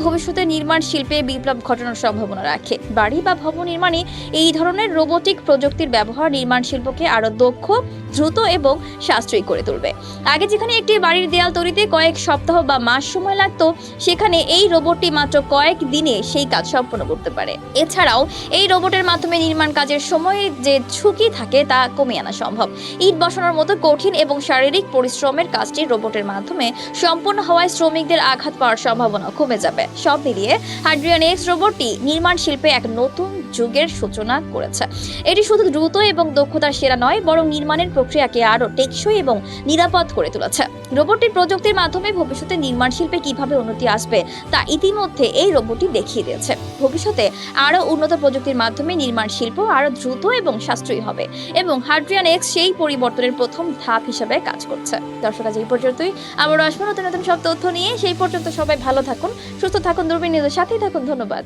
ভবিষ্যতে নির্মাণ শিল্পে বিপ্লব ঘটানোর সম্ভাবনা রাখে। বাড়ি বা ভবন নির্মাণে এই ধরনের রোবোটিক প্রযুক্তির ব্যবহার নির্মাণ শিল্পকে আরো দক্ষ, দ্রুত এবং সাশ্রয়ী করে তুলবে। আগে যেখানে একটি বাড়ির দেয়াল তৈরিতে কয়েক সপ্তাহ বা মাস সময় লাগতো, সেখানে এই রোবটটি মাত্র কয়েক দিনে সেই কাজ সম্পন্ন করতে পারে। এছাড়াও এই রোবটের মাধ্যমে নির্মাণ কাজের সময়ে যে ঝুঁকি থাকে তা কমিয়ে আনা সম্ভব। ইট বসানোর মতো কঠিন এবং শারীরিক পরিশ্রমের কাজটি রোবটের মাধ্যমে সম্পন্ন হওয়ায় শ্রমিকদের আঘাত পাওয়ার সম্ভাবনা কমে যাবে। সব মিলিয়ে হাড্রিয়ান এক্স রোবটটি নির্মাণ শিল্পে এক নতুন যুগের সূচনা করেছে। এটি শুধু দ্রুত এবং দক্ষতার সেরা নয়, বরং নির্মাণের প্রক্রিয়াকে আরো টেকসই এবং নিরাপদ করে তুলেছে। রোবটটির প্রযুক্তির মাধ্যমে ভবিষ্যতে নির্মাণ শিল্পে কিভাবে উন্নতি আসবে তা ইতিমধ্যে এই রোবটটি দেখিয়ে দিয়েছে। ভবিষ্যতে আরো উন্নত প্রযুক্তির মাধ্যমে নির্মাণ শিল্প আরো দ্রুত এবং সাশ্রয়ী হবে, এবং হাড্রিয়ান এক্স সেই পরিবর্তনের প্রথম ধাপ হিসেবে কাজ করছে। দর্শক, আজ এই পর্যন্তই। আবারও আসবো নতুন নতুন সব তথ্য নিয়ে। সেই পর্যন্ত সবাই ভালো থাকুন, সুস্থ থাকুন, দূরবীন নিউজের সাথেই থাকুন। ধন্যবাদ।